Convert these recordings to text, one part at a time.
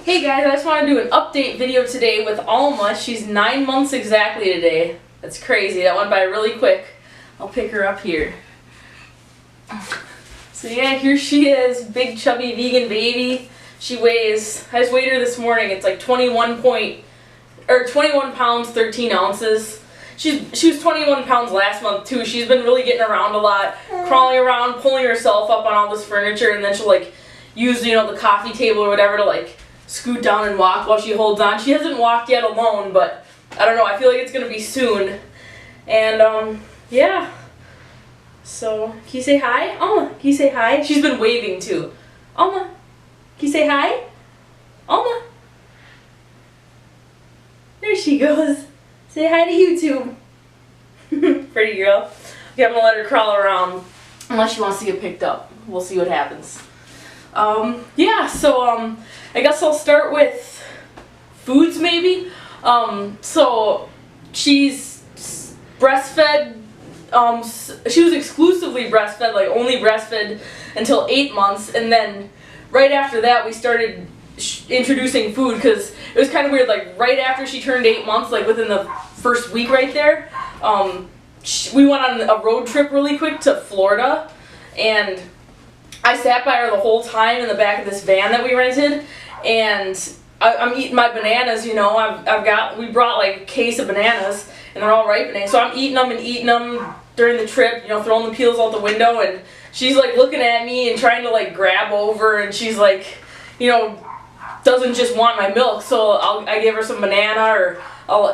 Hey guys, I just want to do an update video today with Alma. She's 9 months exactly today. That's crazy. That went by really quick. I'll pick her up here. So yeah, here she is, big chubby vegan baby. She weighs, I just weighed her this morning, it's like 21 pounds, 13 ounces. She was 21 pounds last month too. She's been really getting around a lot, crawling around, pulling herself up on all this furniture, and then she'll like use, the coffee table or whatever to like scoot down and walk while she holds on. She hasn't walked yet alone, but I don't know, I feel like it's gonna be soon. And yeah. So, can you say hi? Alma, can you say hi? She's been waving too. Alma, can you say hi? Alma. There she goes. Say hi to YouTube. Pretty girl. Okay, I'm gonna let her crawl around unless she wants to get picked up. We'll see what happens. Yeah, so I guess I'll start with foods maybe. So she's breastfed. She was exclusively breastfed, like only breastfed until 8 months, and then right after that we started introducing food because it was kind of weird. Like right after she turned 8 months, like within the first week right there, we went on a road trip really quick to Florida, and I sat by her the whole time in the back of this van that we rented, and I'm eating my bananas. We brought like a case of bananas, and they're all ripening, so I'm eating them during the trip, throwing the peels out the window, and she's like looking at me and trying to like grab over, and she's like, doesn't just want my milk, so I give her some banana,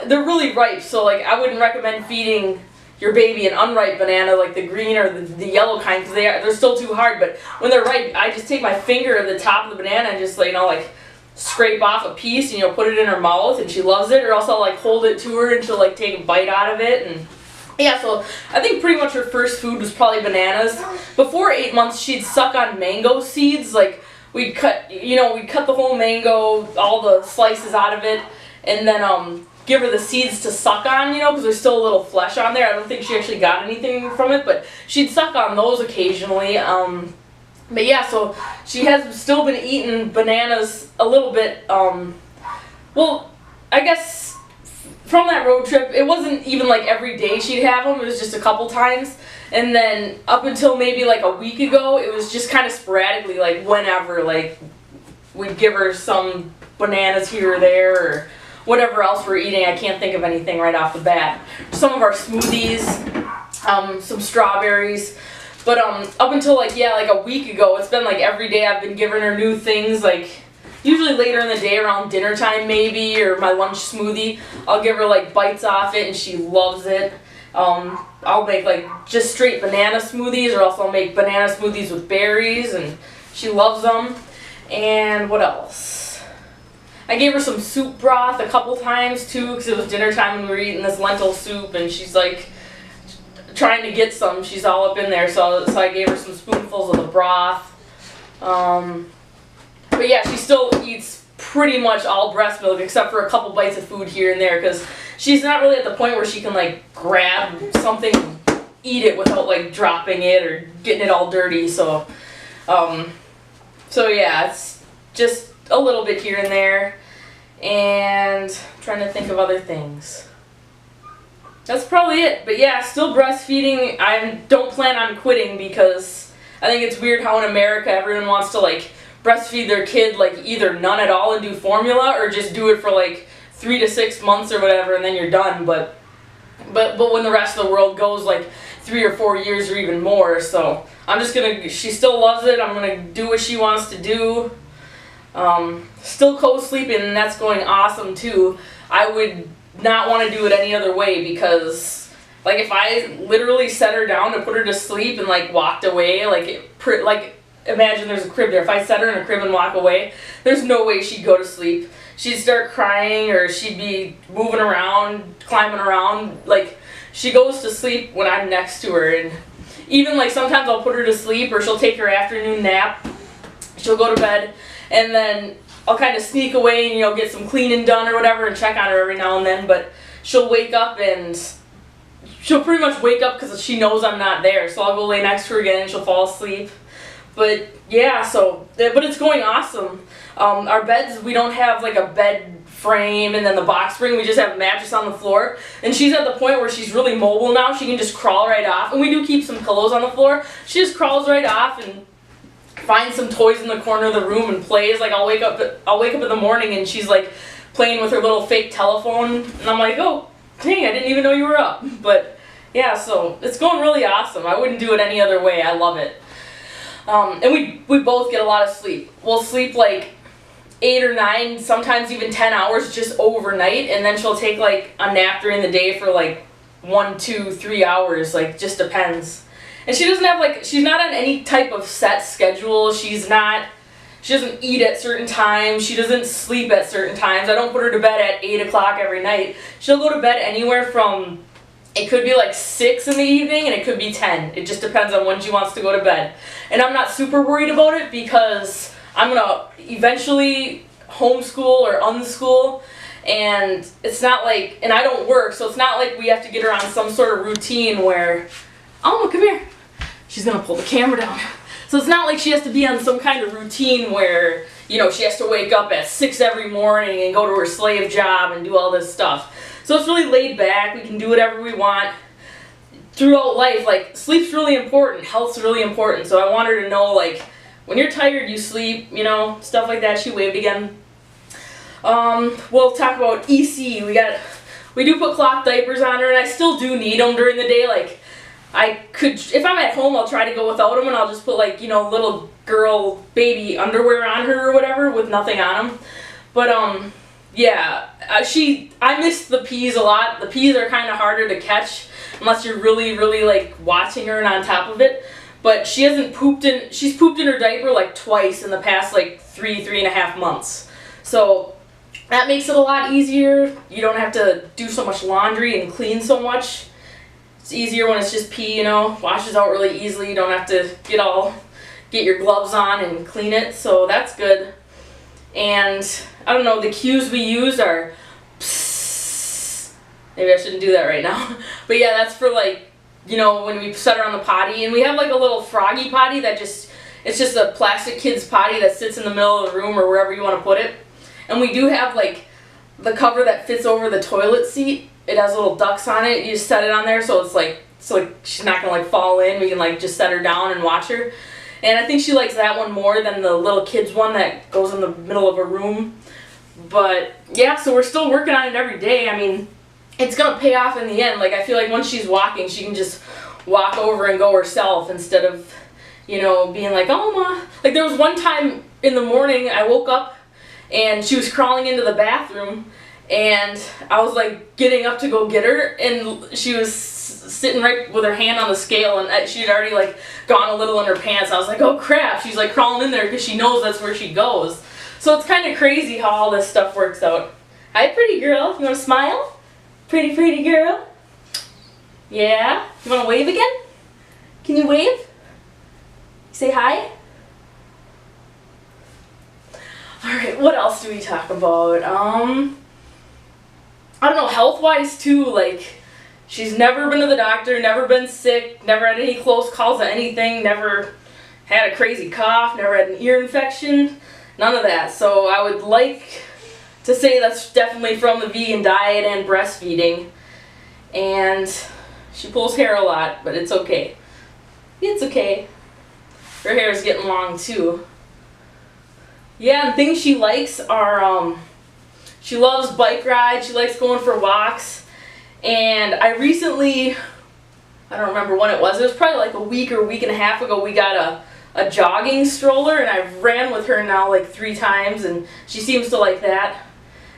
they're really ripe, so like I wouldn't recommend feeding your baby an unripe banana, like the green or the yellow kind, because they're still too hard. But when they're ripe, I just take my finger at the top of the banana and just like scrape off a piece and put it in her mouth, and she loves it. Or else I'll like hold it to her and she'll like take a bite out of it. And yeah, so I think pretty much her first food was probably bananas. Before 8 months, she'd suck on mango seeds. Like we'd cut the whole mango, all the slices out of it, and then give her the seeds to suck on, because there's still a little flesh on there. I don't think she actually got anything from it, but she'd suck on those occasionally. But yeah, so she has still been eating bananas a little bit. Well, I guess from that road trip, it wasn't even like every day she'd have them. It was just a couple times. And then up until maybe like a week ago, it was just kind of sporadically, like whenever, like we'd give her some bananas here or there, or whatever else we're eating. I can't think of anything right off the bat. Some of our smoothies, some strawberries. But up until like a week ago, it's been like every day I've been giving her new things, like usually later in the day around dinner time maybe, or my lunch smoothie. I'll give her like bites off it and she loves it. I'll make like just straight banana smoothies, or else I'll make banana smoothies with berries, and she loves them. And what else? I gave her some soup broth a couple times too, because it was dinner time and we were eating this lentil soup, and she's like trying to get some. She's all up in there, so I gave her some spoonfuls of the broth. But yeah, she still eats pretty much all breast milk except for a couple bites of food here and there, because she's not really at the point where she can like grab something and eat it without like dropping it or getting it all dirty. So yeah, it's just a little bit here and there, and I'm trying to think of other things. That's probably it. But yeah, still breastfeeding. I don't plan on quitting, because I think it's weird how in America everyone wants to like breastfeed their kid like either none at all and do formula, or just do it for like 3 to 6 months or whatever and then you're done. But when the rest of the world goes like 3 or 4 years or even more, so she still loves it. I'm gonna do what she wants to do. Still co-sleeping, and that's going awesome too. I would not want to do it any other way, because like if I literally set her down to put her to sleep and like walked away, like imagine there's a crib there. If I set her in a crib and walk away, there's no way she'd go to sleep. She'd start crying, or she'd be moving around, climbing around. Like she goes to sleep when I'm next to her, and even like sometimes I'll put her to sleep, or she'll take her afternoon nap. She'll go to bed, and then I'll kind of sneak away and get some cleaning done or whatever, and check on her every now and then. But she'll wake up, and she'll pretty much wake up because she knows I'm not there. So I'll go lay next to her again and she'll fall asleep. But yeah, but it's going awesome. Our beds, we don't have like a bed frame and then the box spring, we just have a mattress on the floor, and she's at the point where she's really mobile now. She can just crawl right off, and we do keep some pillows on the floor. She just crawls right off and finds some toys in the corner of the room and plays. Like I'll wake up in the morning and she's like playing with her little fake telephone, and I'm like, oh dang, I didn't even know you were up. But yeah, so it's going really awesome. I wouldn't do it any other way. I love it. And we both get a lot of sleep. We'll sleep like 8 or 9, sometimes even 10 hours just overnight, and then she'll take like a nap during the day for like 1, 2, 3 hours, like just depends. And she doesn't have like, she's not on any type of set schedule. She doesn't eat at certain times. She doesn't sleep at certain times. I don't put her to bed at 8 o'clock every night. She'll go to bed anywhere from, it could be like 6 in the evening and it could be 10. It just depends on when she wants to go to bed. And I'm not super worried about it because I'm going to eventually homeschool or unschool, and it's not like, and I don't work, so it's not like we have to get her on some sort of routine where, oh, come here. She's going to pull the camera down. So it's not like she has to be on some kind of routine where, you know, she has to wake up at 6 every morning and go to her slave job and do all this stuff. So it's really laid back. We can do whatever we want throughout life. Like, sleep's really important. Health's really important. So I want her to know, like, when you're tired, you sleep, you know, stuff like that. She waved again. We'll talk about EC. We do put cloth diapers on her, and I still do need them during the day. Like, I could, if I'm at home, I'll try to go without them, and I'll just put like, you know, little girl baby underwear on her or whatever with nothing on them. But yeah, I miss the pees a lot. The pees are kind of harder to catch unless you're really, really like watching her and on top of it. But she's pooped in her diaper like twice in the past like 3.5 months. So that makes it a lot easier. You don't have to do so much laundry and clean so much. It's easier when it's just pee, you know, washes out really easily. You don't have to get your gloves on and clean it, so that's good. And I don't know, the cues we use are psst. Maybe I shouldn't do that right now. But yeah, that's for like, you know, when we set her on the potty, and we have like a little froggy potty that it's just a plastic kid's potty that sits in the middle of the room or wherever you want to put it. And we do have like the cover that fits over the toilet seat. It has little ducks on it. You just set it on there so it's like she's not gonna like fall in. We can like just set her down and watch her. And I think she likes that one more than the little kids one that goes in the middle of a room. But yeah, so we're still working on it every day. I mean, it's gonna pay off in the end. Like, I feel like once she's walking, she can just walk over and go herself instead of, you know, being like, oh ma. Like, there was one time in the morning I woke up and she was crawling into the bathroom, and I was like getting up to go get her, and she was sitting right with her hand on the scale, and she had already like gone a little in her pants. I was like, oh crap, she's like crawling in there because she knows that's where she goes. So it's kind of crazy how all this stuff works out. Hi, pretty girl. You want to smile? Pretty, pretty girl. Yeah? You want to wave again? Can you wave? Say hi? Alright, what else do we talk about? I don't know, health-wise too, like, she's never been to the doctor, never been sick, never had any close calls of anything, never had a crazy cough, never had an ear infection, none of that. So I would like to say that's definitely from the vegan diet and breastfeeding. And she pulls hair a lot, but it's okay. It's okay. Her hair is getting long too. Yeah, and things she likes are, she loves bike rides, she likes going for walks, and I recently, I don't remember when it was probably like a week or week and a half ago, we got a jogging stroller, and I've ran with her now like 3 times, and she seems to like that.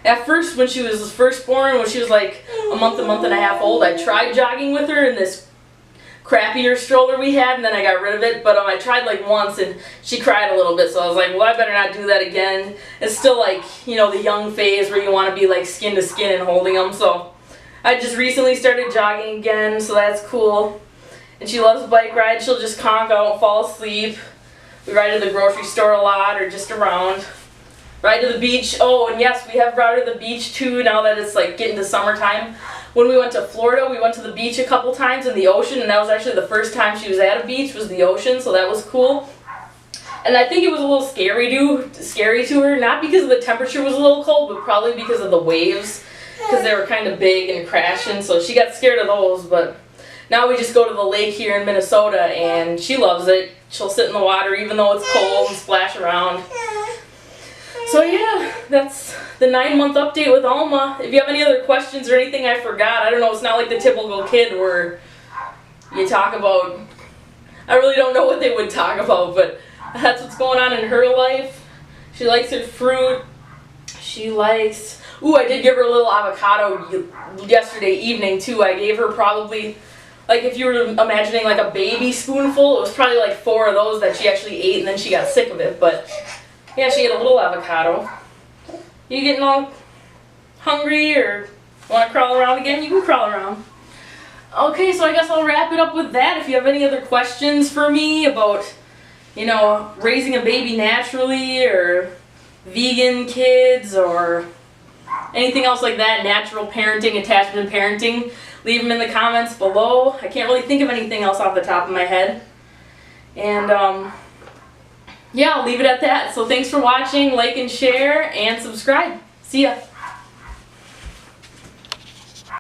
At first, when she was first born, when she was like a month and a half old, I tried jogging with her in this crappier stroller we had, and then I got rid of it. But I tried like once, and she cried a little bit, so I was like, well, I better not do that again. It's still like, you know, the young phase where you want to be like skin to skin and holding them. So I just recently started jogging again, so that's cool. And she loves bike rides. She'll just conk out and fall asleep. We ride to the grocery store a lot, or just around. Ride to the beach. Oh, and yes, we have brought her to the beach too now that it's like getting to summertime. When we went to Florida, we went to the beach a couple times in the ocean, and that was actually the first time she was at a beach, was the ocean, so that was cool. And I think it was a little scary to her, not because the temperature was a little cold, but probably because of the waves, because they were kind of big and crashing, so she got scared of those. But now we just go to the lake here in Minnesota, and she loves it. She'll sit in the water even though it's cold and splash around. So yeah, that's the 9-month update with Alma. If you have any other questions or anything I forgot, I don't know, it's not like the typical kid where you talk about, I really don't know what they would talk about, but that's what's going on in her life. She likes her fruit. She likes, ooh, I did give her a little avocado yesterday evening too. I gave her probably, like if you were imagining like a baby spoonful, it was probably like 4 of those that she actually ate and then she got sick of it. But yeah, she ate a little avocado. You getting all hungry or want to crawl around again? You can crawl around. Okay, so I guess I'll wrap it up with that. If you have any other questions for me about, you know, raising a baby naturally or vegan kids or anything else like that, natural parenting, attachment parenting, leave them in the comments below. I can't really think of anything else off the top of my head. And yeah, I'll leave it at that. So thanks for watching, like and share, and subscribe. See ya.